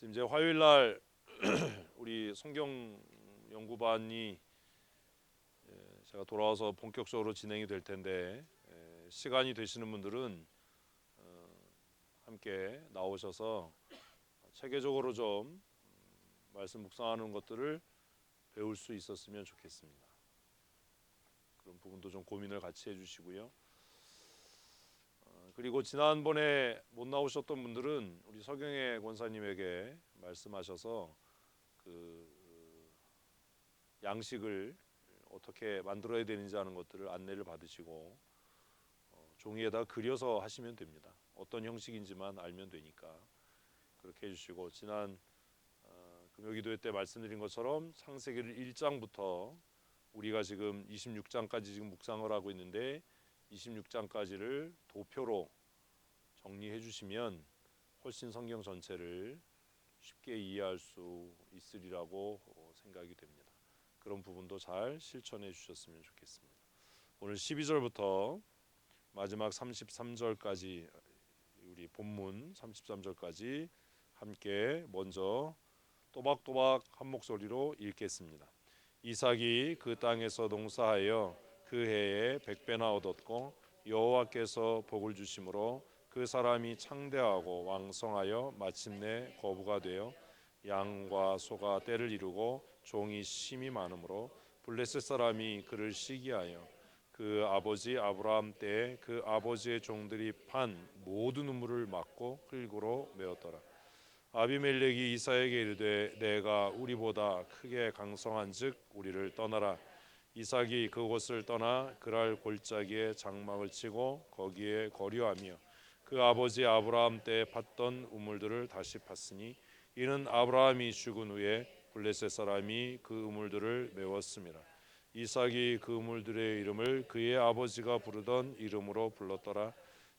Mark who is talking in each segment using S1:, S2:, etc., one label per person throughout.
S1: 이제 화요일 날 우리 성경 연구반이 제가 돌아와서 본격적으로 진행이 될 텐데 시간이 되시는 분들은 함께 나오셔서 체계적으로 좀 말씀 묵상하는 것들을 배울 수 있었으면 좋겠습니다. 그런 부분도 좀 고민을 같이 해주시고요. 그리고 지난번에 못 나오셨던 분들은 우리 서경혜 권사님에게 말씀하셔서 그 양식을 어떻게 만들어야 되는지 하는 것들을 안내를 받으시고 종이에다 그려서 하시면 됩니다. 어떤 형식인지만 알면 되니까 그렇게 해주시고, 지난 금요기도회 때 말씀드린 것처럼 창세기를 1장부터 우리가 지금 26장까지 지금 묵상을 하고 있는데 26장까지를 도표로 정리해 주시면 훨씬 성경 전체를 쉽게 이해할 수 있으리라고 생각이 됩니다. 그런 부분도 잘 실천해 주셨으면 좋겠습니다. 오늘 12절부터 마지막 33절까지 우리 본문 33절까지 함께 먼저 또박또박 한 목소리로 읽겠습니다. 이삭이 그 땅에서 농사하여 그 해에 100배나 얻었고 여호와께서 복을 주심으로 그 사람이 창대하고 왕성하여 마침내 거부가 되어 양과 소가 때를 이루고 종이 심이 많으므로 블레셋 사람이 그를 시기하여 그 아버지 아브라함 때에 그 아버지의 종들이 판 모든 우물을 막고 흙으로 메었더라. 아비멜렉이 이삭에게 이르되 내가 우리보다 크게 강성한즉 우리를 떠나라. 이삭이 그곳을 떠나 그랄 골짜기에 장막을 치고 거기에 거류하며 그 아버지 아브라함 때에 팠던 우물들을 다시 팠으니 이는 아브라함이 죽은 후에 블레셋 사람이 그 우물들을 메웠음이라. 이삭이 그 우물들의 이름을 그의 아버지가 부르던 이름으로 불렀더라.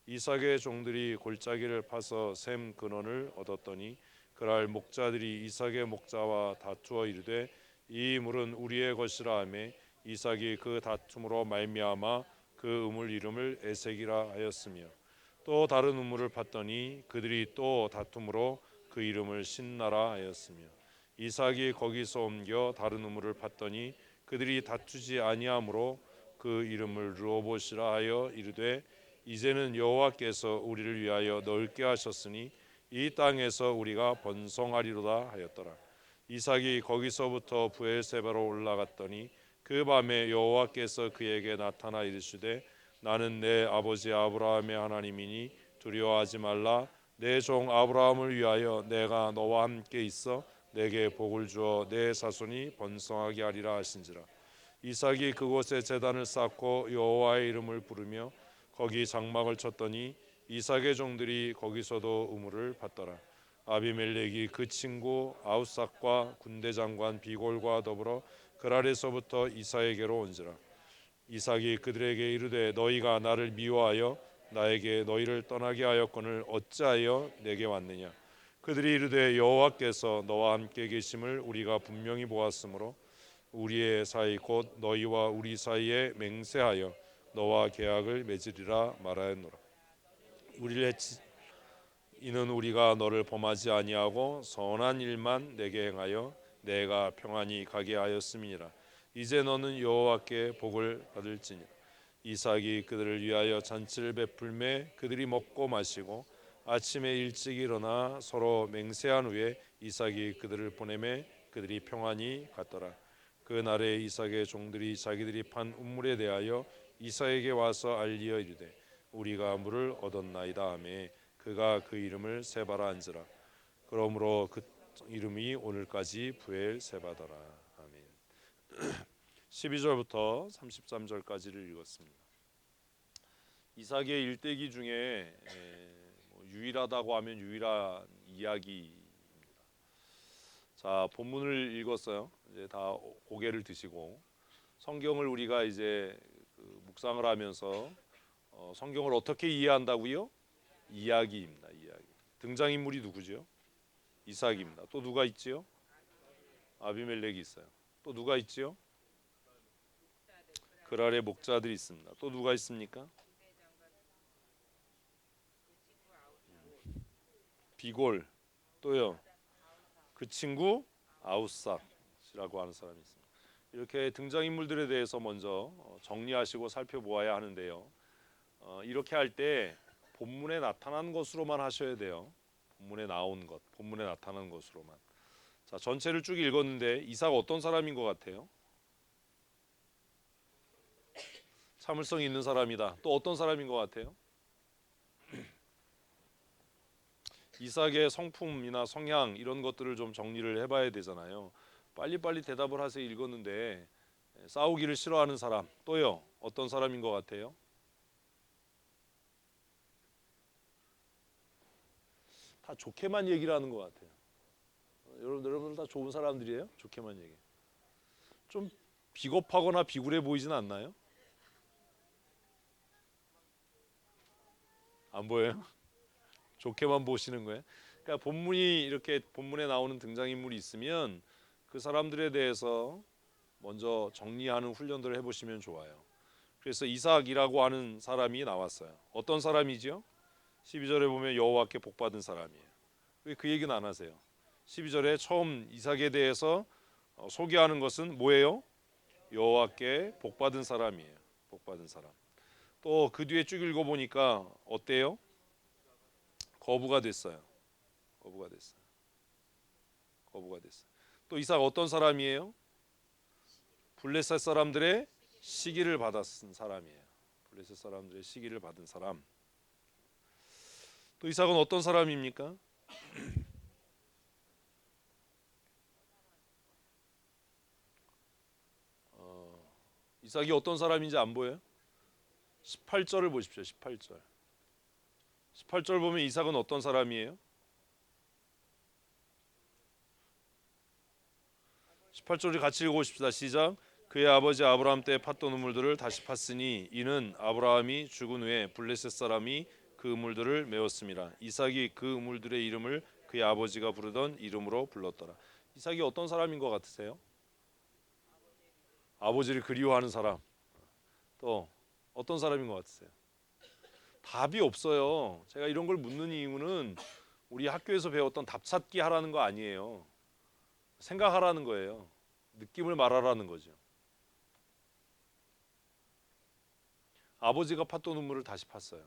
S1: 이삭의 종들이 골짜기를 파서 샘 근원을 얻었더니 그날 목자들이 이삭의 목자와 다투어 이르되 이 물은 우리의 것이라 하며 이삭이 그 다툼으로 말미암아 그 우물 이름을 에색이라 하였으며 또 다른 우물을 팠더니 그들이 또 다툼으로 그 이름을 신나라 하였으며 이삭이 거기서 옮겨 다른 우물을 팠더니 그들이 다투지 아니하므로 그 이름을 르호봇이라 하여 이르되 이제는 여호와께서 우리를 위하여 넓게 하셨으니 이 땅에서 우리가 번성하리로다 하였더라. 이삭이 거기서부터 브엘세바로 올라갔더니 그 밤에 여호와께서 그에게 나타나 이르시되 나는 내 아버지 아브라함의 하나님이니 두려워하지 말라. 내 종 아브라함을 위하여 내가 너와 함께 있어 내게 복을 주어 내 자손이 번성하게 하리라 하신지라. 이삭이 그곳에 제단을 쌓고 여호와의 이름을 부르며 거기 장막을 쳤더니 이삭의 종들이 거기서도 우물을 팠더라. 아비멜렉이 그 친구 아우삭과 군대 장관 비골과 더불어 그랄에서부터 이삭에게로 온지라. 이삭이 그들에게 이르되 너희가 나를 미워하여 나에게 너희를 떠나게 하였거늘 어찌하여 내게 왔느냐. 그들이 이르되 여호와께서 너와 함께 계심을 우리가 분명히 보았으므로 우리의 사이 곧 너희와 우리 사이에 맹세하여 너와 계약을 맺으리라 말하였노라. 우리를 해치 이는 우리가 너를 범하지 아니하고 선한 일만 내게 행하여 내가 평안히 가게 하였음이니라. 이제 너는 여호와께 복을 받을지니라. 이삭이 그들을 위하여 잔치를 베풀매 그들이 먹고 마시고 아침에 일찍 일어나 서로 맹세한 후에 이삭이 그들을 보내매 그들이 평안히 갔더라. 그 날에 이삭의 종들이 자기들이 판 우물에 대하여 이삭에게 와서 알리어 이르되 우리가 물을 얻었나이다 하매 그가 그 이름을 세바라 한지라. 그러므로 그 이름이 오늘까지 브엘세바더라. 아멘. 12절부터 33절까지를 읽었습니다. 이삭의 일대기 중에 유일하다고 하면 유일한 이야기입니다. 자, 본문을 읽었어요. 이제 다 고개를 드시고 성경을 우리가 이제 묵상을 하면서 성경을 어떻게 이해한다고요? 이야기입니다. 이야기. 등장인물이 누구죠? 이삭입니다. 또 누가 있지요? 아비멜렉이 있어요. 또 누가 있지요? 그랄의 목자들이 있습니다. 또 누가 있습니까? 비골. 또요. 그 친구 아웃삭이라고 하는 사람이 있습니다. 이렇게 등장인물들에 대해서 먼저 정리하시고 살펴보아야 하는데요. 이렇게 할 때 본문에 나타난 것으로만 하셔야 돼요. 본문에 나온 것, 본문에 나타난 것으로만. 자, 전체를 쭉 읽었는데 이삭 어떤 사람인 것 같아요? 참을성이 있는 사람이다. 또 어떤 사람인 것 같아요? 이삭의 성품이나 성향 이런 것들을 좀 정리를 해봐야 되잖아요. 빨리빨리 대답을 하세요. 읽었는데 싸우기를 싫어하는 사람. 또요. 어떤 사람인 것 같아요? 다 좋게만 얘기를 하는 것 같아요. 여러분들 다 좋은 사람들이에요? 좋게만 얘기. 좀 비겁하거나 비굴해 보이진 않나요? 안 보여요? 좋게만 보시는 거예요? 그러니까 본문이 이렇게 본문에 나오는 등장인물이 있으면 그 사람들에 대해서 먼저 정리하는 훈련들을 해보시면 좋아요. 그래서 이삭이라고 하는 사람이 나왔어요. 어떤 사람이지요? 12절에 보면 여호와께 복받은 사람이에요. 왜 그 얘기는 안 하세요? 12절에 처음 이삭에 대해서 소개하는 것은 뭐예요? 여호와께 복받은 사람이에요. 복받은 사람. 또 그 뒤에 쭉 읽어보니까 어때요? 거부가 됐어요. 거부가 됐어요. 거부가 됐어요. 또 이삭 어떤 사람이에요? 블레셋 사람들의 시기를 받았은 사람이에요. 블레셋 사람들의 시기를 받은 사람. 또 이삭은 어떤 사람입니까? 이삭이 어떤 사람인지 안 보여요? 18절을 보십시오. 18절. 18절 보면 이삭은 어떤 사람이에요? 18절을 같이 읽어보십시다. 시작. 그의 아버지 아브라함 때 팠던 우물들을 다시 팠으니 이는 아브라함이 죽은 후에 블레셋 사람이 그 우물들을 메웠습니다. 이삭이 그 우물들의 이름을 그의 아버지가 부르던 이름으로 불렀더라. 이삭이 어떤 사람인 것 같으세요? 아버지를 그리워하는 사람. 또 어떤 사람인 것 같으세요? 답이 없어요. 제가 이런 걸 묻는 이유는 우리 학교에서 배웠던 답 찾기 하라는 거 아니에요. 생각하라는 거예요. 느낌을 말하라는 거죠. 아버지가 팠던 우물을 다시 팠어요.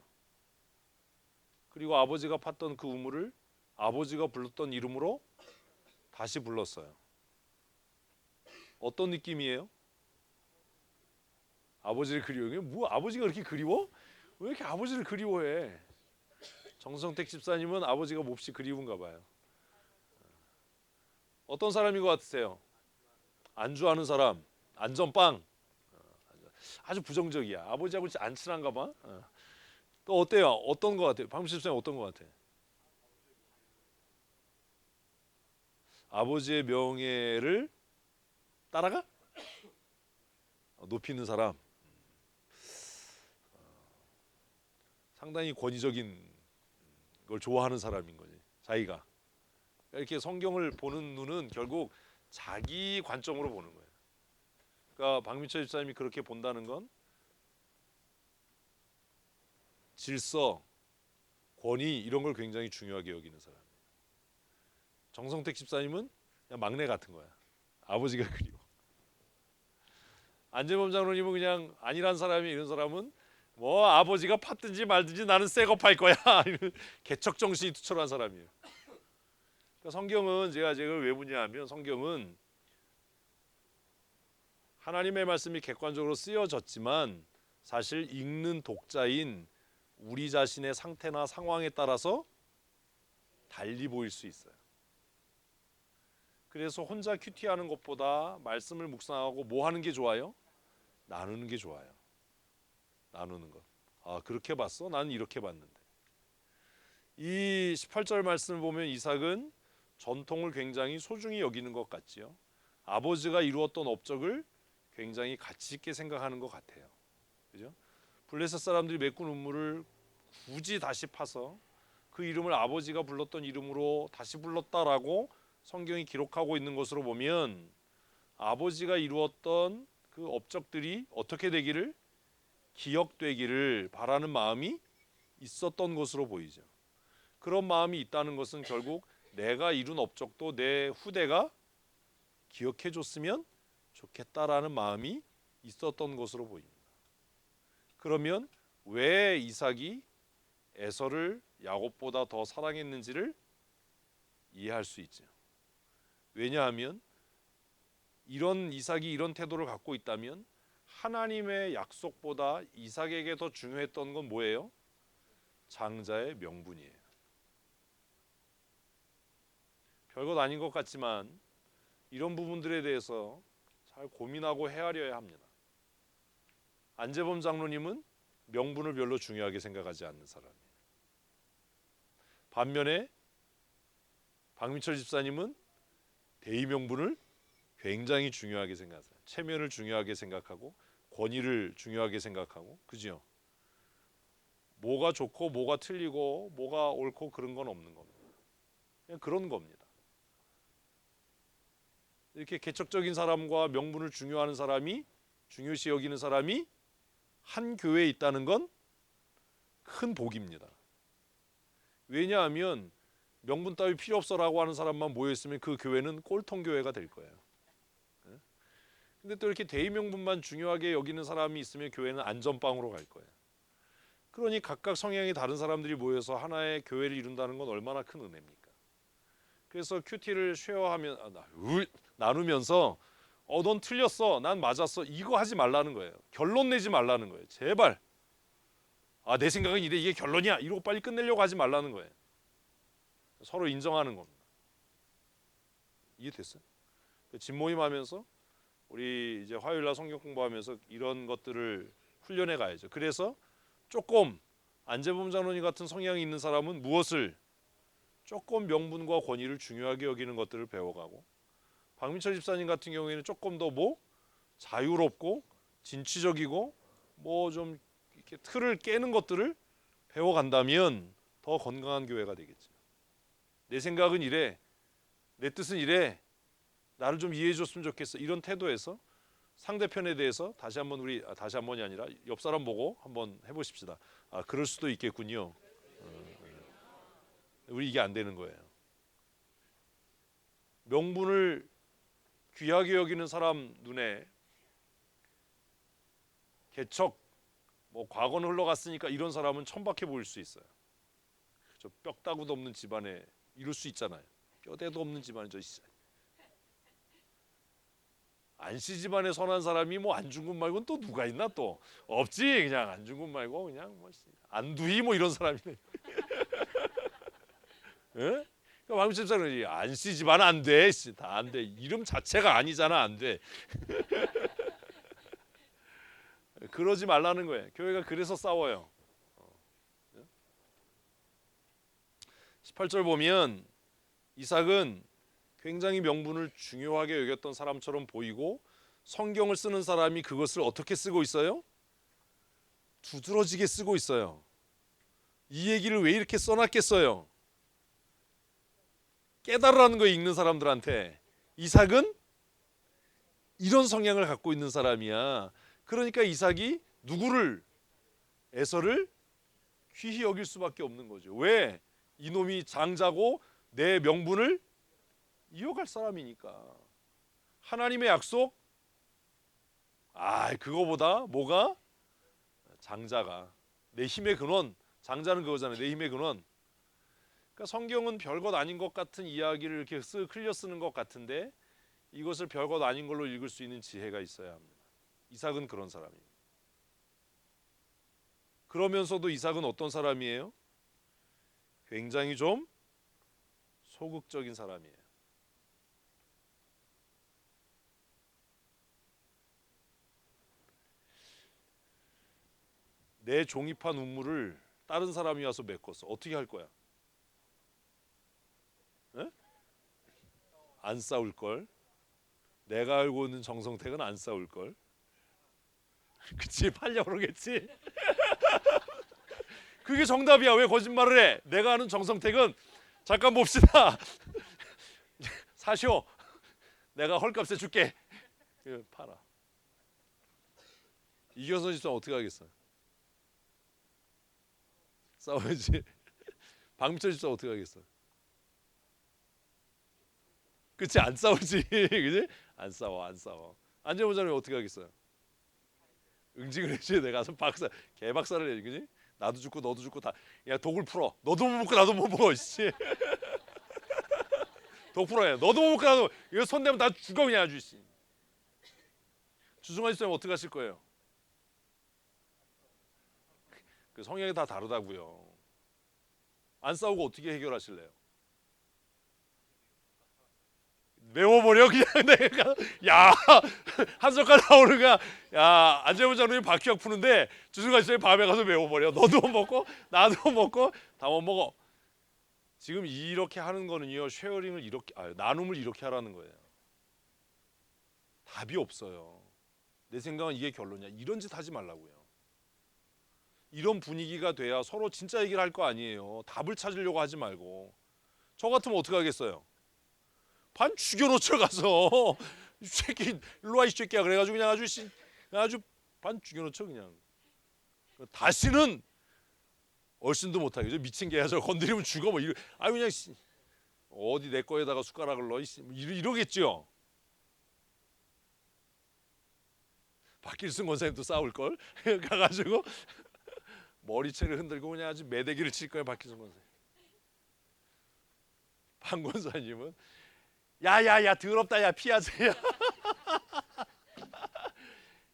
S1: 그리고 아버지가 팠던 그 우물을 아버지가 불렀던 이름으로 다시 불렀어요. 어떤 느낌이에요? 아버지를 그리워해. 뭐 아버지가 그렇게 그리워? 왜 이렇게 아버지를 그리워해? 정성택 집사님은 아버지가 몹시 그리운가 봐요. 어떤 사람인 것 같으세요? 안주하는 사람, 안전빵. 아주 부정적이야. 아버지하고 안 친한가 봐. 또 어때요? 어떤 것 같아요? 박민수 집사님 어떤 것 같아요? 아버지의 명예를 따라가? 높이는 사람. 상당히 권위적인 걸 좋아하는 사람인 거지. 자기가. 이렇게 성경을 보는 눈은 결국 자기 관점으로 보는 거예요. 그러니까 박민철 집사님이 그렇게 본다는 건 질서, 권위 이런 걸 굉장히 중요하게 여기는 사람이에요. 정성택 집사님은 그냥 막내 같은 거야. 아버지가 그리워. 안재범 장로님은 그냥 아니란 사람이 이런 사람은 뭐 아버지가 팠든지 말든지 나는 새 거 팔 거야. 이런 개척 정신이 투철한 사람이에요. 그러니까 성경은 제가 왜 묻냐면 성경은 하나님의 말씀이 객관적으로 쓰여졌지만 사실 읽는 독자인 우리 자신의 상태나 상황에 따라서 달리 보일 수 있어요. 그래서 혼자 큐티하는 것보다 말씀을 묵상하고 뭐 하는 게 좋아요? 나누는 게 좋아요. 나누는 것. 아, 그렇게 봤어? 나는 이렇게 봤는데. 이 18절 말씀을 보면 이삭은 전통을 굉장히 소중히 여기는 것 같지요. 아버지가 이루었던 업적을 굉장히 가치 있게 생각하는 것 같아요. 그죠? 블레셋 사람들이 메꾼 우물을 굳이 다시 파서 그 이름을 아버지가 불렀던 이름으로 다시 불렀다라고 성경이 기록하고 있는 것으로 보면 아버지가 이루었던 그 업적들이 어떻게 되기를 기억되기를 바라는 마음이 있었던 것으로 보이죠. 그런 마음이 있다는 것은 결국 내가 이룬 업적도 내 후대가 기억해 줬으면 좋겠다라는 마음이 있었던 것으로 보입니다. 그러면 왜 이삭이 에서를 야곱보다 더 사랑했는지를 이해할 수 있죠. 왜냐하면 이삭이 이런 태도를 갖고 있다면 하나님의 약속보다 이삭에게 더 중요했던 건 뭐예요? 장자의 명분이에요. 별것 아닌 것 같지만 이런 부분들에 대해서 잘 고민하고 헤아려야 합니다. 안재범 장로님은 명분을 별로 중요하게 생각하지 않는 사람이에요. 반면에 박민철 집사님은 대의 명분을 굉장히 중요하게 생각하세요. 체면을 중요하게 생각하고 권위를 중요하게 생각하고, 그죠? 뭐가 좋고 뭐가 틀리고 뭐가 옳고 그런 건 없는 겁니다. 그냥 그런 겁니다. 이렇게 개척적인 사람과 명분을 중요하는 사람이, 중요시 여기는 사람이 한 교회에 있다는 건 큰 복입니다. 왜냐하면 명분 따위 필요 없어라고 하는 사람만 모여있으면 그 교회는 꼴통 교회가 될 거예요. 근데 또 이렇게 대의 명분만 중요하게 여기는 사람이 있으면 교회는 안전빵으로 갈 거예요. 그러니 각각 성향이 다른 사람들이 모여서 하나의 교회를 이룬다는 건 얼마나 큰 은혜입니까? 그래서 큐티를 나누면서 넌 틀렸어, 난 맞았어, 이거 하지 말라는 거예요. 결론 내지 말라는 거예요. 제발. 내 생각은 이래, 이게 결론이야, 이러고 빨리 끝내려고 하지 말라는 거예요. 서로 인정하는 겁니다. 이해됐어요? 집모임 하면서 우리 이제 화요일날 성경 공부하면서 이런 것들을 훈련해 가야죠. 그래서 조금 안재범 장로님 같은 성향이 있는 사람은 무엇을 조금 명분과 권위를 중요하게 여기는 것들을 배워가고, 박민철 집사님 같은 경우에는 조금 더 자유롭고 진취적이고 좀 이렇게 틀을 깨는 것들을 배워간다면 더 건강한 교회가 되겠죠. 내 생각은 이래, 내 뜻은 이래, 나를 좀 이해해 줬으면 좋겠어, 이런 태도에서 상대편에 대해서 다시 한번이 아니라 옆 사람 보고 한번 해보십시다. 그럴 수도 있겠군요. 우리 이게 안 되는 거예요. 명분을 귀하게 여기는 사람 눈에 개척 과거는 흘러갔으니까 이런 사람은 천박해 보일 수 있어요. 저 뼈다구도 없는 집안에 이럴 수 있잖아요. 뼈대도 없는 집안에 안씨 집안에 선한 사람이 안중근 말고는 또 누가 있나? 또 없지. 그냥 안중근 말고 그냥 안두희 이런 사람이네. 예? 박민철 집사는 안씨 집안 안 돼. 다 안 돼. 이름 자체가 아니잖아. 안 돼. 그러지 말라는 거예요. 교회가 그래서 싸워요. 18절 보면 이삭은 굉장히 명분을 중요하게 여겼던 사람처럼 보이고, 성경을 쓰는 사람이 그것을 어떻게 쓰고 있어요? 두드러지게 쓰고 있어요. 이 얘기를 왜 이렇게 써놨겠어요? 깨달으라는 거예요. 읽는 사람들한테. 이삭은 이런 성향을 갖고 있는 사람이야. 그러니까 이삭이 누구를? 에서를 귀히 여길 수밖에 없는 거죠. 왜? 이놈이 장자고 내 명분을 이어갈 사람이니까. 하나님의 약속, 그거보다 뭐가? 장자가 내 힘의 근원. 장자는 그거잖아요. 내 힘의 근원. 그러니까 성경은 별것 아닌 것 같은 이야기를 이렇게 흘려 쓰는 것 같은데, 이것을 별것 아닌 걸로 읽을 수 있는 지혜가 있어야 합니다. 이삭은 그런 사람입니다. 그러면서도 이삭은 어떤 사람이에요? 굉장히 좀 소극적인 사람이에요. 내 종이파 눈물을 다른 사람이 와서 메꿨어. 어떻게 할 거야? 에? 안 싸울 걸. 내가 알고 있는 정성택은 안 싸울 걸. 그치, 팔려 그러겠지. 그게 정답이야. 왜 거짓말을 해? 내가 아는 정성택은, 잠깐 봅시다. 사쇼. 내가 헐값에 줄게. 팔아. 이겨서 집사 어떻게 하겠어? 싸워야지. 박민철 집사 어떻게 하겠어? 그치? 안 싸우지. 그지? 안 싸워, 안 싸워. 안전보장님 어떻게 하겠어요? 응징을 해줘야 돼. 가서 박사, 개박사를 해, 그지? 나도 죽고 너도 죽고 다. 야 독을 풀어. 너도 못 먹고 나도 못 먹어. 씨. 독 풀어야. 너도 못 먹고 나도 이거 손 대면 다 죽어 그냥 아주. 씨. 주승환 씨는 어떻게 하실 거예요? 그 성향이 다 다르다고요. 안 싸우고 어떻게 해결하실래요? 메워버려 그냥 내가 야한 젓갈 나오는 거야. 야 안재문 장로님 박휘학 푸는데 주승환 씨는 밤에 가서 메워버려. 너도 못 먹고 나도 못 먹고 다 못 먹어. 지금 이렇게 하는 거는요 쉐어링을 이렇게 나눔을 이렇게 하라는 거예요. 답이 없어요. 내 생각은 이게 결론이야. 이런 짓 하지 말라고요. 이런 분위기가 돼야 서로 진짜 얘기를 할 거 아니에요. 답을 찾으려고 하지 말고. 저 같으면 어떻게 하겠어요? 반 죽여놓죠 가서. 이 새끼 일로 와 이 새끼야 그래가지고 그냥 아주 반 죽여놓죠 그냥. 다시는 얼씬도 못하겠죠. 미친 개야 저 건드리면 죽어 뭐 그냥 어디 내 거에다가 숟가락을 넣어 이러겠죠. 박길순 권사님도 싸울 걸 가가지고 머리채를 흔들고 그냥 아주 매대기를 칠 거야 박길순 권사님. 박 권사님은 야야야 더럽다 야 피하자 야.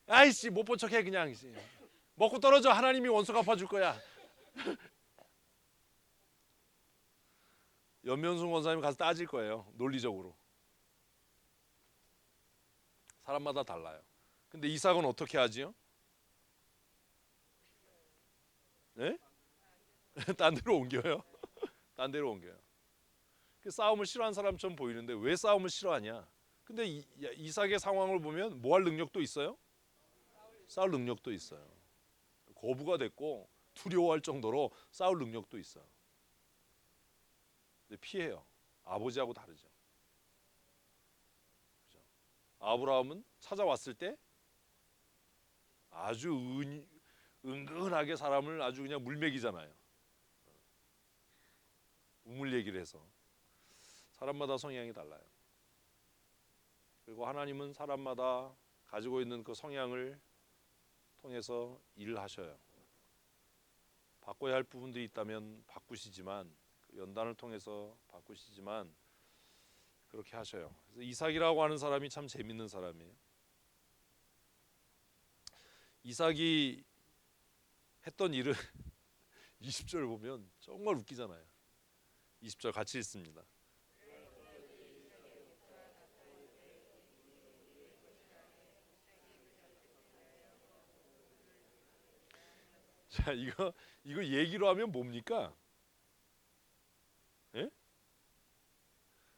S1: 아이씨 못 본 척해 그냥 먹고 떨어져 하나님이 원수 갚아줄 거야. 연면순 권사님 가서 따질 거예요 논리적으로. 사람마다 달라요. 근데 이삭은 어떻게 하지요? 네? 딴 데로 옮겨요. 딴 데로 옮겨요. 그 싸움을 싫어하는 사람처럼 보이는데 왜 싸움을 싫어하냐? 근데 이삭의 상황을 보면 뭐 할 능력도 있어요? 싸울 능력도 있어요. 거부가 됐고 두려워할 정도로 싸울 능력도 있어요. 근데 피해요. 아버지하고 다르죠. 그죠? 아브라함은 찾아왔을 때 아주 은근하게 사람을 아주 그냥 물먹이잖아요. 우물 얘기를 해서. 사람마다 성향이 달라요. 그리고 하나님은 사람마다 가지고 있는 그 성향을 통해서 일을 하셔요. 바꿔야 할 부분들이 있다면 바꾸시지만 그 연단을 통해서 바꾸시지만 그렇게 하셔요. 그래서 이삭이라고 하는 사람이 참 재밌는 사람이에요. 이삭이 했던 일은 20절 보면 정말 웃기잖아요. 20절 같이 읽습니다. 자, 이거 얘기로 하면 뭡니까? 예?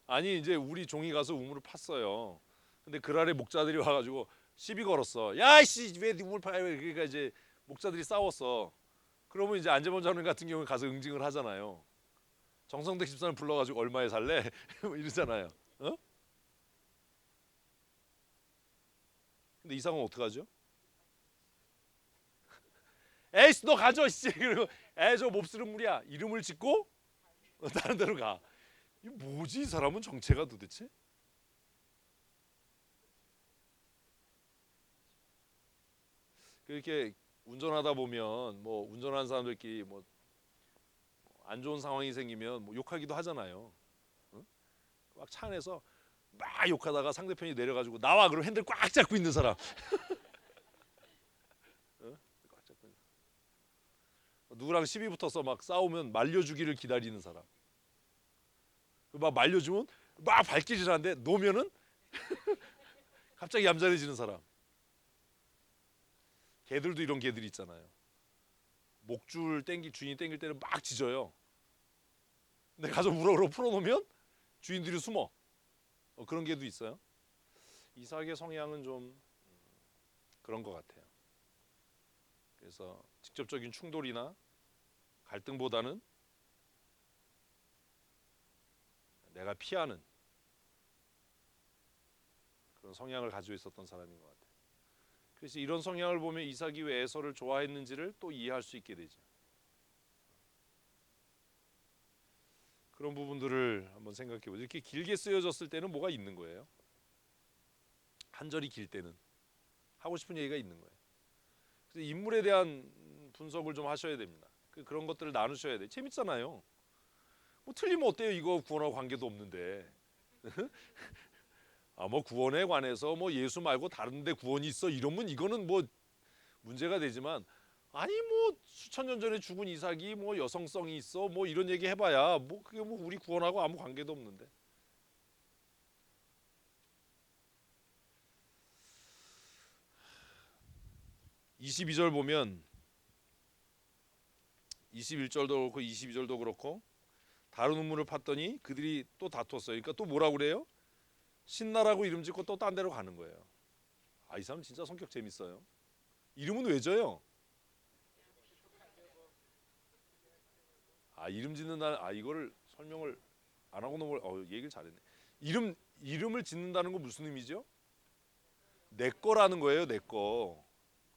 S1: 아니 이제 우리 종이 가서 우물을 팠어요. 근데 그날에 목자들이 와가지고 시비 걸었어. 야이씨 왜 우물 파? 그러니까 이제 목자들이 싸웠어. 그러면 이제 안재범 장로님 같은 경우에 가서 응징을 하잖아요. 정성택 집사는 불러가지고 얼마에 살래? 이러잖아요. 어? 근데 이상은 어떡하죠? 에이씨 너 가져 씨. 그리고 에이 저 몹쓸은 물이야. 이름을 짓고 다른 데로 가. 이 뭐지 이 사람은 정체가 도대체? 그렇게 운전하다 보면 뭐 운전하는 사람들끼리 뭐 안 좋은 상황이 생기면 뭐 욕하기도 하잖아요. 응? 막 차 안에서 막 욕하다가 상대편이 내려가지고 나와 그럼 핸들 꽉 잡고 있는 사람. 응? 꽉 잡고 있는. 누구랑 시비 붙어서 막 싸우면 말려주기를 기다리는 사람. 막 말려주면 막 발길질하는데 놓으면은 갑자기 얌전해지는 사람. 개들도 이런 개들이 있잖아요. 목줄 주인이 땡길 때는 막 짖어요. 근데 가서 우럭으로 풀어놓으면 주인들이 숨어. 그런 개도 있어요. 이삭의 성향은 좀 그런 것 같아요. 그래서 직접적인 충돌이나 갈등보다는 내가 피하는 그런 성향을 가지고 있었던 사람인 것 같아요. 그래서 이런 성향을 보면 이삭이 왜 에서를 좋아했는지를 또 이해할 수 있게 되죠. 그런 부분들을 한번 생각해 보죠. 이렇게 길게 쓰여졌을 때는 뭐가 있는 거예요. 한 절이 길 때는 하고 싶은 얘기가 있는 거예요. 그래서 인물에 대한 분석을 좀 하셔야 됩니다. 그런 것들을 나누셔야 돼. 재밌잖아요. 뭐 틀리면 어때요? 이거 구원하고 관계도 없는데. 뭐 구원에 관해서 뭐 예수 말고 다른데 구원이 있어 이러면 이거는 뭐 문제가 되지만, 아니 뭐 수천 년 전에 죽은 이삭이 뭐 여성성이 있어 뭐 이런 얘기 해봐야 뭐 그게 뭐 우리 구원하고 아무 관계도 없는데. 22절 보면 21절도 그렇고 22절도 그렇고 다른 우물을 팠더니 그들이 또 다퉜어요. 그러니까 또 뭐라고 그래요? 신나라고 이름 짓고 또 딴 데로 가는 거예요. 이 사람 진짜 성격 재밌어요. 이름은 왜 져요? 이름 짓는다는, 이거를 설명을 안 하고 넘어. 얘기를 잘했네. 이름을 짓는다는 건 무슨 의미죠? 내 거라는 거예요, 내 거.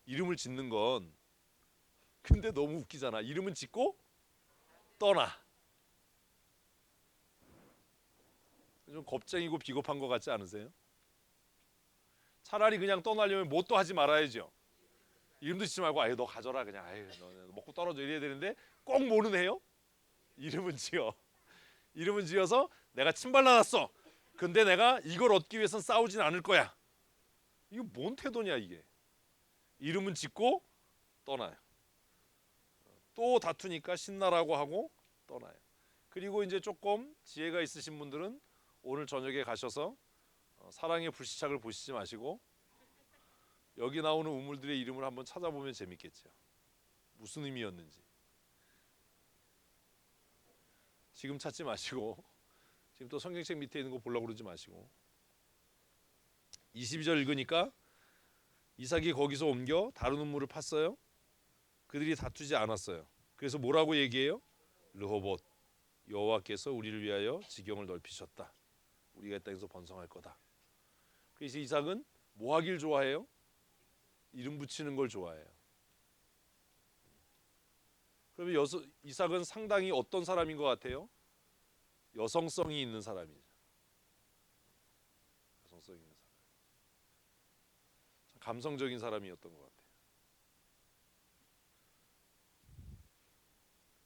S1: 이름을 짓는 건. 근데 너무 웃기잖아. 이름은 짓고 떠나. 좀 겁쟁이고 비겁한 것 같지 않으세요? 차라리 그냥 떠나려면 뭣도 하지 말아야죠. 이름도 짓지 말고 너 가져라 그냥. 너 먹고 떨어져 이래야 되는데 꼭 뭐는 해요? 이름은 지어. 이름은 지어서 내가 침발라놨어. 근데 내가 이걸 얻기 위해선 싸우진 않을 거야. 이거 뭔 태도냐 이게. 이름은 짓고 떠나요. 또 다투니까 신나라고 하고 떠나요. 그리고 이제 조금 지혜가 있으신 분들은 오늘 저녁에 가셔서 사랑의 불시착을 보시지 마시고 여기 나오는 우물들의 이름을 한번 찾아보면 재밌겠죠. 무슨 의미였는지. 지금 찾지 마시고 지금 또 성경책 밑에 있는 거 보려고 그러지 마시고 22절 읽으니까 이삭이 거기서 옮겨 다른 우물을 팠어요. 그들이 다투지 않았어요. 그래서 뭐라고 얘기해요? 르호봇, 여호와께서 우리를 위하여 지경을 넓히셨다. 우리가 이 땅에서 번성할 거다. 그래서 이삭은 뭐 하길 좋아해요? 이름 붙이는 걸 좋아해요. 그러면 이삭은 상당히 어떤 사람인 것 같아요? 여성성이 있는 사람이죠. 여성성 있는 사람. 감성적인 사람이었던 것 같아요.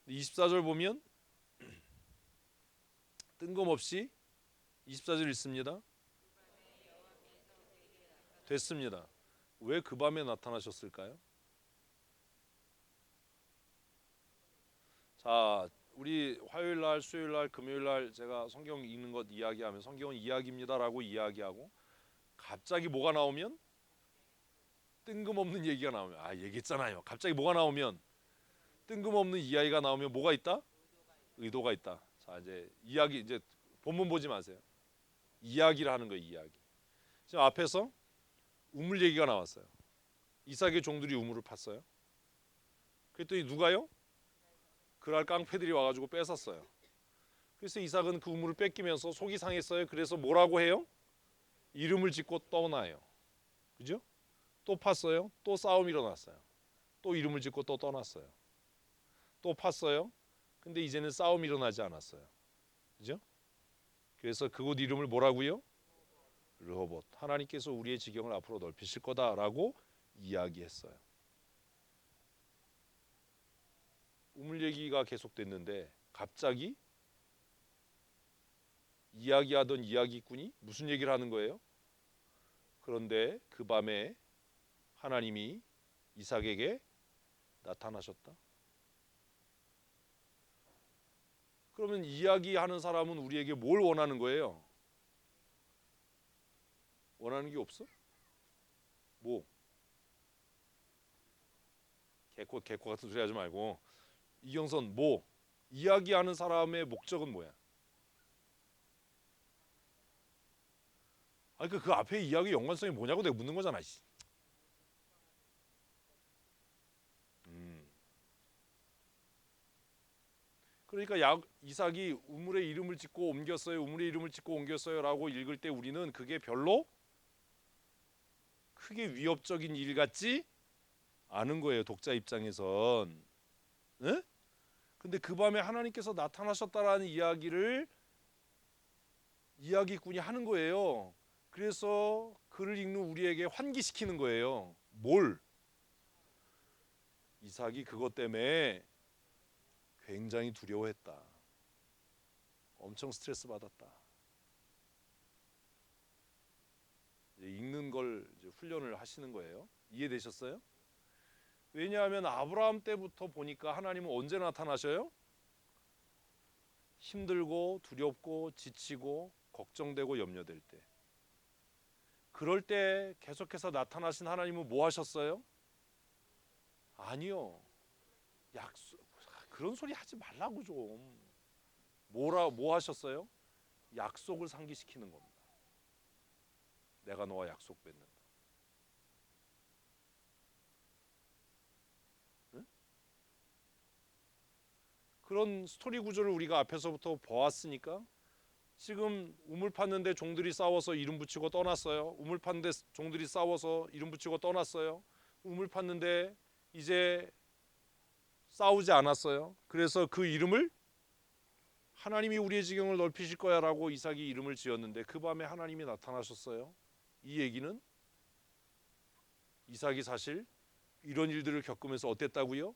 S1: 24절 보면 뜬금없이 24절 읽습니다. 됐습니다. 왜 그 밤에 나타나셨을까요? 자, 우리 화요일 날, 수요일 날, 금요일 날 제가 성경 읽는 것 이야기하면 성경은 이야기입니다라고 이야기하고 갑자기 뭐가 나오면 뜬금없는 얘기가 나오면 얘기했잖아요. 갑자기 뭐가 나오면 뜬금없는 이야기가 나오면 뭐가 있다? 의도가 있다. 자, 이제 이야기 이제 본문 보지 마세요. 이야기를 하는 거예요, 이야기. 지금 앞에서 우물 얘기가 나왔어요. 이삭의 종들이 우물을 팠어요. 그랬더니 누가요? 그날 깡패들이 와가지고 뺏었어요. 그래서 이삭은 그 우물을 뺏기면서 속이 상했어요. 그래서 뭐라고 해요? 이름을 짓고 떠나요. 그죠? 또 팠어요. 또 싸움이 일어났어요. 또 이름을 짓고 또 떠났어요. 또 팠어요. 근데 이제는 싸움이 일어나지 않았어요. 그죠? 그래서 그곳 이름을 뭐라고요? 르호봇. 하나님께서 우리의 지경을 앞으로 넓히실 거다라고 이야기했어요. 우물 얘기가 계속됐는데 갑자기 이야기하던 이야기꾼이 무슨 얘기를 하는 거예요? 그런데 그 밤에 하나님이 이삭에게 나타나셨다. 그러면 이야기하는 사람은 우리에게 뭘 원하는 거예요? 원하는 게 없어? 뭐? 개코 같은 소리 하지 말고 이경선 뭐? 이야기하는 사람의 목적은 뭐야? 그 앞에 이야기 연관성이 뭐냐고 내가 묻는 거잖아. 그러니까 이삭이 우물의 이름을 짓고 옮겼어요. 우물의 이름을 짓고 옮겼어요라고 읽을 때 우리는 그게 별로 크게 위협적인 일 같지 않은 거예요. 독자 입장에선. 네? 근데 그 밤에 하나님께서 나타나셨다라는 이야기를 이야기꾼이 하는 거예요. 그래서 글을 읽는 우리에게 환기시키는 거예요. 뭘? 이삭이 그것 때문에 굉장히 두려워했다. 엄청 스트레스 받았다. 이제 읽는 걸 이제 훈련을 하시는 거예요. 이해되셨어요? 왜냐하면 아브라함 때부터 보니까 하나님은 언제 나타나셔요? 힘들고 두렵고 지치고 걱정되고 염려될 때. 그럴 때 계속해서 나타나신 하나님은 뭐 하셨어요? 아니요. 약속 그런 소리 하지 말라고 좀. 뭐 하셨어요? 약속을 상기시키는 겁니다. 내가 너와 약속 맺는다. 응? 그런 스토리 구조를 우리가 앞에서부터 보았으니까 지금 우물 팠는데 종들이 싸워서 이름 붙이고 떠났어요. 우물 팠는데 종들이 싸워서 이름 붙이고 떠났어요. 우물 팠는데 이제 싸우지 않았어요. 그래서 그 이름을 하나님이 우리의 지경을 넓히실 거야라고 이삭이 이름을 지었는데 그 밤에 하나님이 나타나셨어요. 이 얘기는 이삭이 사실 이런 일들을 겪으면서 어땠다고요?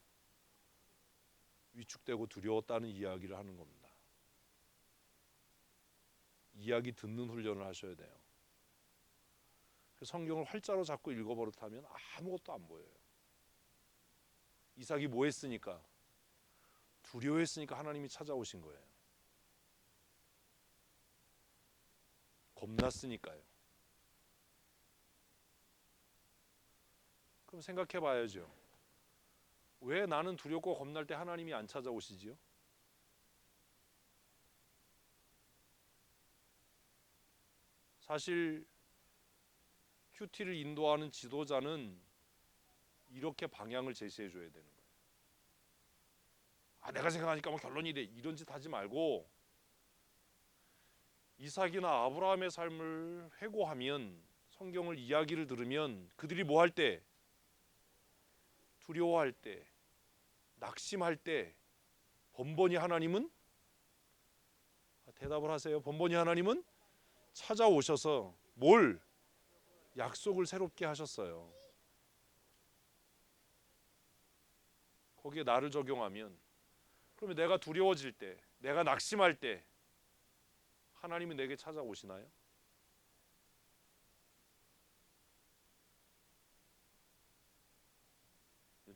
S1: 위축되고 두려웠다는 이야기를 하는 겁니다. 이야기 듣는 훈련을 하셔야 돼요. 성경을 활자로 잡고 읽어버릇하면 아무것도 안 보여요. 이삭이 뭐 했으니까? 두려워했으니까 하나님이 찾아오신 거예요. 겁났으니까요. 그럼 생각해 봐야죠. 왜 나는 두렵고 겁날 때 하나님이 안 찾아오시지요? 사실 큐티를 인도하는 지도자는 이렇게 방향을 제시해 줘야 되는 거예요. 내가 생각하니까 뭐 결론이 이래 이런 짓 하지 말고 이삭이나 아브라함의 삶을 회고하면 성경을 이야기를 들으면 그들이 뭐 할 때? 두려워할 때, 낙심할 때 번번이 하나님은 대답을 하세요. 번번이 하나님은 찾아오셔서 뭘? 약속을 새롭게 하셨어요. 거기에 나를 적용하면 그러면 내가 두려워질 때, 내가 낙심할 때 하나님이 내게 찾아오시나요?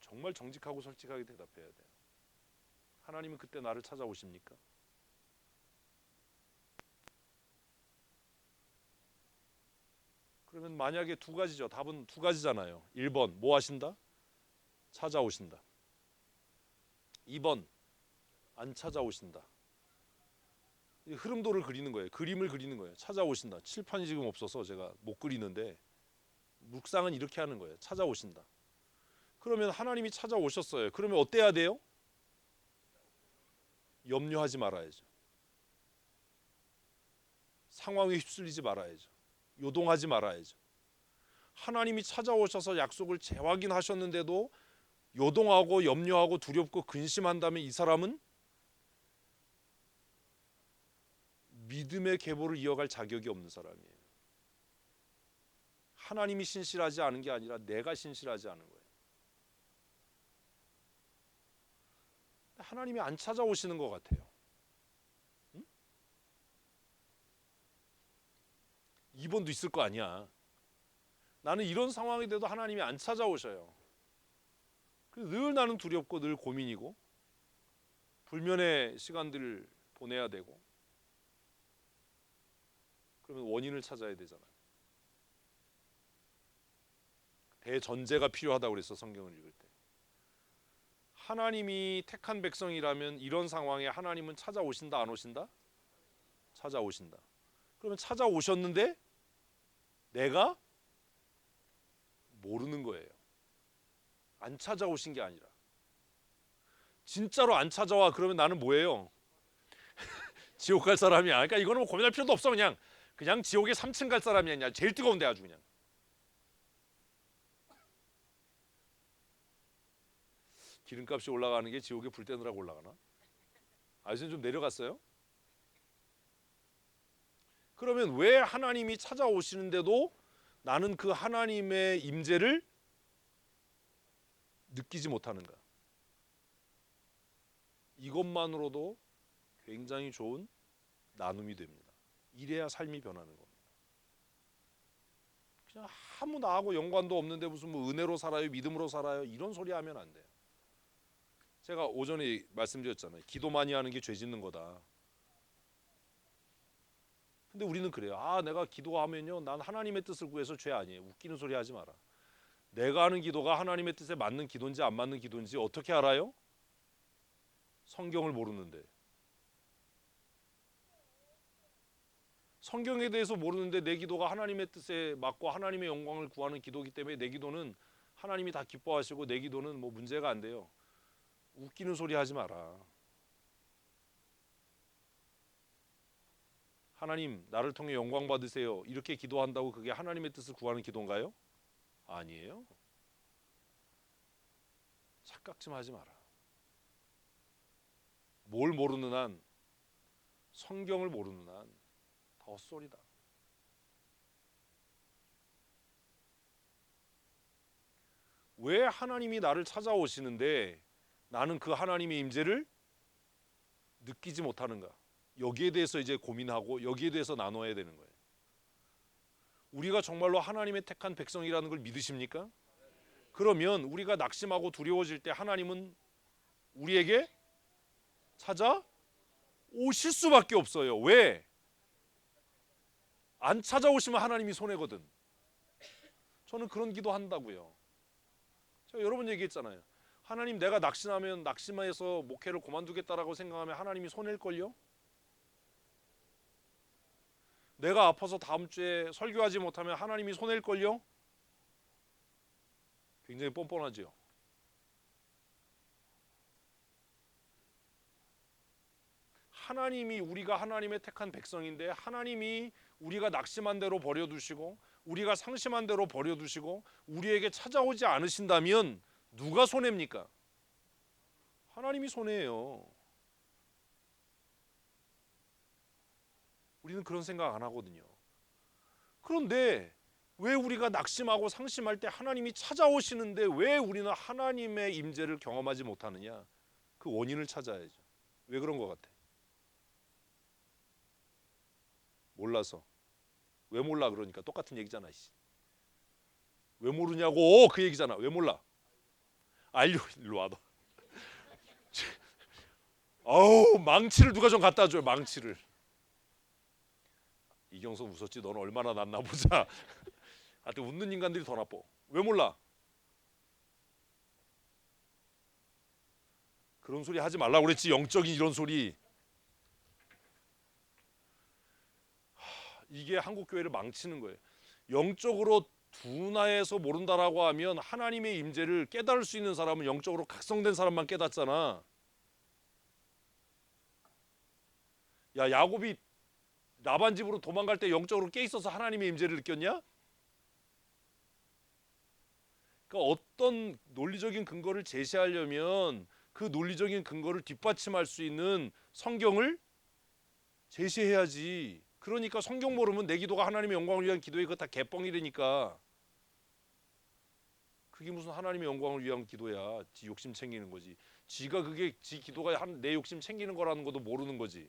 S1: 정말 정직하고 솔직하게 대답해야 돼요. 하나님은 그때 나를 찾아오십니까? 그러면 만약에 두 가지죠. 답은 두 가지잖아요. 1번 뭐 하신다? 찾아오신다. 2번 안 찾아오신다. 흐름도를 그리는 거예요. 그림을 그리는 거예요. 찾아오신다. 칠판이 지금 없어서 제가 못 그리는데 묵상은 이렇게 하는 거예요. 찾아오신다. 그러면 하나님이 찾아오셨어요. 그러면 어때야 돼요? 염려하지 말아야죠. 상황에 휩쓸리지 말아야죠. 요동하지 말아야죠. 하나님이 찾아오셔서 약속을 재확인하셨는데도 요동하고 염려하고 두렵고 근심한다면 이 사람은 믿음의 계보를 이어갈 자격이 없는 사람이에요. 하나님이 신실하지 않은 게 아니라 내가 신실하지 않은 거예요. 하나님이 안 찾아오시는 것 같아요. 응? 2번도 있을 거 아니야. 나는 이런 상황이 돼도 하나님이 안 찾아오셔요. 그래서 늘 나는 두렵고 늘 고민이고 불면의 시간들을 보내야 되고 그러면 원인을 찾아야 되잖아요. 대전제가 필요하다고 그랬어 성경을 읽을 때. 하나님이 택한 백성이라면 이런 상황에 하나님은 찾아오신다 안 오신다? 찾아오신다. 그러면 찾아오셨는데 내가 모르는 거예요. 안 찾아오신 게 아니라 진짜로 안 찾아와 그러면 나는 뭐예요? 지옥 갈 사람이야. 그러니까 이거는 뭐 고민할 필요도 없어. 그냥 지옥에 3층 갈 사람이 아니야. 제일 뜨거운데 아주 그냥. 기름값이 올라가는 게 지옥에 불 떼느라고 올라가나? 이제 좀 내려갔어요? 그러면 왜 하나님이 찾아오시는데도 나는 그 하나님의 임재를 느끼지 못하는가? 이것만으로도 굉장히 좋은 나눔이 됩니다. 이래야 삶이 변하는 겁니다. 그냥 아무 나하고 연관도 없는데 무슨 뭐 은혜로 살아요, 믿음으로 살아요 이런 소리 하면 안 돼요. 제가 오전에 말씀드렸잖아요. 기도 많이 하는 게 죄 짓는 거다. 근데 우리는 그래요. 내가 기도하면요, 난 하나님의 뜻을 구해서 죄 아니에요. 웃기는 소리 하지 마라. 내가 하는 기도가 하나님의 뜻에 맞는 기도인지 안 맞는 기도인지 어떻게 알아요? 성경을 모르는데. 성경에 대해서 모르는데 내 기도가 하나님의 뜻에 맞고 하나님의 영광을 구하는 기도이기 때문에 내 기도는 하나님이 다 기뻐하시고 내 기도는 뭐 문제가 안 돼요. 웃기는 소리 하지 마라. 하나님 나를 통해 영광 받으세요 이렇게 기도한다고 그게 하나님의 뜻을 구하는 기도인가요? 아니에요. 착각 좀 하지 마라. 뭘 모르는 한, 성경을 모르는 한 다 헛소리다. 왜 하나님이 나를 찾아오시는데 나는 그 하나님의 임재를 느끼지 못하는가? 여기에 대해서 이제 고민하고 여기에 대해서 나눠야 되는 거예요. 우리가 정말로 하나님의 택한 백성이라는 걸 믿으십니까? 그러면 우리가 낙심하고 두려워질 때 하나님은 우리에게 찾아오실 수밖에 없어요. 왜? 안 찾아오시면 하나님이 손해거든. 저는 그런 기도 한다고요. 제가 여러 번 얘기했잖아요. 하나님 내가 낙심하면 낙심해서 목회를 그만두겠다라고 생각하면 하나님이 손해일걸요? 내가 아파서 다음 주에 설교하지 못하면 하나님이 손해일걸요? 굉장히 뻔뻔하죠. 하나님이 우리가 하나님의 택한 백성인데 하나님이 우리가 낙심한 대로 버려두시고 우리가 상심한 대로 버려두시고 우리에게 찾아오지 않으신다면 누가 손해입니까? 하나님이 손해예요. 우리는 그런 생각 안 하거든요. 그런데 왜 우리가 낙심하고 상심할 때 하나님이 찾아오시는데 왜 우리는 하나님의 임재를 경험하지 못하느냐? 그 원인을 찾아야죠. 왜 그런 것 같아? 몰라서. 왜 몰라 그러니까 똑같은 얘기잖아. 왜 모르냐고 그 얘기잖아. 왜 몰라? 알려. 일로 와 너. 아우 망치를 누가 좀 갖다 줘요. 망치를. 이경선 웃었지. 너는 얼마나 낫나 보자. 하여튼 웃는 인간들이 더 나빠. 왜 몰라? 그런 소리 하지 말라고 그랬지. 영적인 이런 소리. 이게 한국 교회를 망치는 거예요. 영적으로 둔하여서 모른다라고 하면 하나님의 임재를 깨달을 수 있는 사람은 영적으로 각성된 사람만 깨닫잖아. 야 야곱이 라반 집으로 도망갈 때 영적으로 깨 있어서 하나님의 임재를 느꼈냐? 그러니까 어떤 논리적인 근거를 제시하려면 그 논리적인 근거를 뒷받침할 수 있는 성경을 제시해야지. 그러니까 성경 모르면 내 기도가 하나님의 영광을 위한 기도에 그거 다 개뻥이라니까. 그게 무슨 하나님의 영광을 위한 기도야. 지 욕심 챙기는 거지. 지가 그게 지 기도가 내 욕심 챙기는 거라는 것도 모르는 거지.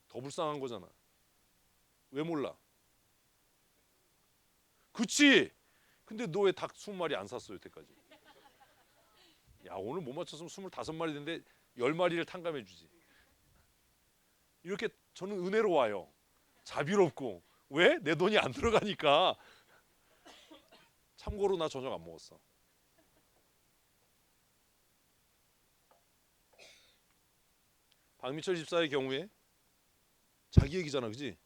S1: 더 불쌍한 거잖아. 왜 몰라? 그치? 근데 너 왜 닭 20마리 안 샀어 여태까지? 야 오늘 못 맞췄으면 25마리 됐는데 10마리를 탕감해 주지. 이렇게 저는 은혜로 와요. 자비롭고. 왜? 내 돈이 안 들어가니까. 참고로 나 저녁 안 먹었어. 박미철 집사의 경우에 자기 얘기잖아, 그지?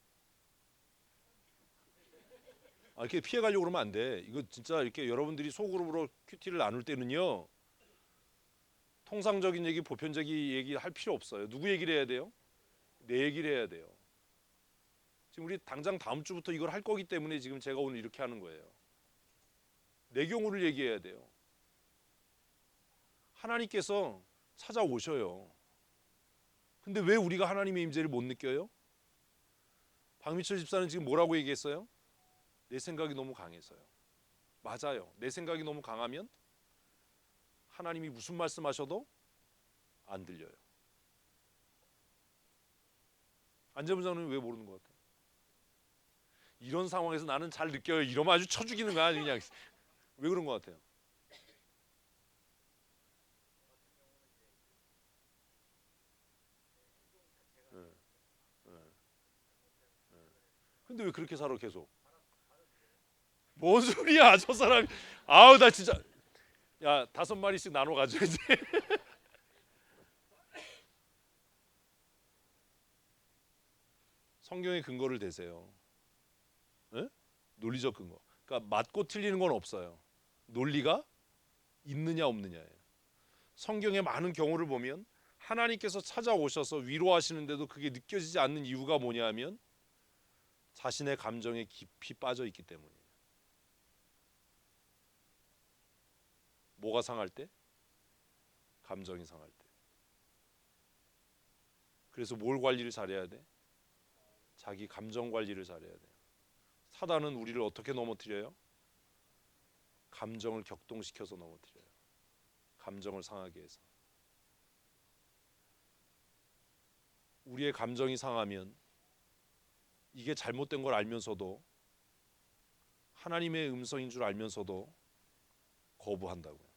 S1: 이렇게 피해가려고 그러면 안 돼. 이거 진짜 이렇게 여러분들이 소그룹으로 큐티를 나눌 때는요. 통상적인 얘기, 보편적인 얘기 할 필요 없어요. 누구 얘기를 해야 돼요? 내 얘기를 해야 돼요. 지금 우리 당장 다음 주부터 이걸 할 거기 때문에 지금 제가 오늘 이렇게 하는 거예요. 내 경우를 얘기해야 돼요. 하나님께서 찾아오셔요. 근데 왜 우리가 하나님의 임재를 못 느껴요? 박미철 집사는 지금 뭐라고 얘기했어요? 내 생각이 너무 강해서요. 맞아요. 내 생각이 너무 강하면 하나님이 무슨 말씀하셔도 안 들려요. 안재부장님 왜 모르는 것 같아요? 이런 상황에서 나는 잘 느껴요. 이러면 아주 쳐 죽이는 거야. 그냥 왜 그런 것 같아요? 네, 네, 네. 근데 왜 그렇게 살아 계속? 뭔 소리야 저 사람. 아우 나 진짜. 야 5마리씩 나눠 가져야지. 성경의 근거를 대세요. 네? 논리적 근거. 그러니까 맞고 틀리는 건 없어요. 논리가 있느냐 없느냐예요. 성경의 많은 경우를 보면 하나님께서 찾아오셔서 위로하시는데도 그게 느껴지지 않는 이유가 뭐냐면 자신의 감정에 깊이 빠져 있기 때문이에요. 뭐가 상할 때? 감정이 상할 때. 그래서 뭘 관리를 잘해야 돼? 자기 감정 관리를 잘해야 돼요. 사단은 우리를 어떻게 넘어뜨려요? 감정을 격동시켜서 넘어뜨려요. 감정을 상하게 해서. 우리의 감정이 상하면 이게 잘못된 걸 알면서도 하나님의 음성인 줄 알면서도 거부한다고요.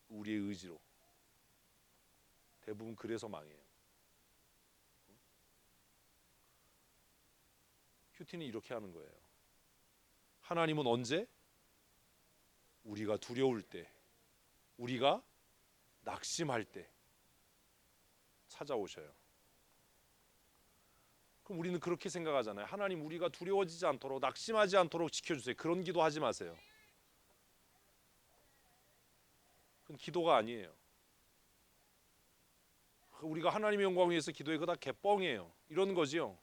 S1: 우리의 의지로. 대부분 그래서 망해요. 큐티는 이렇게 하는 거예요. 하나님은 언제? 우리가 두려울 때, 우리가 낙심할 때 찾아오셔요. 그럼 우리는 그렇게 생각하잖아요. 하나님 우리가 두려워지지 않도록 낙심하지 않도록 지켜주세요. 그런 기도하지 마세요. 그건 기도가 아니에요. 우리가 하나님의 영광을 위해서 기도해 그거 다 개뻥이에요. 이런 거지요.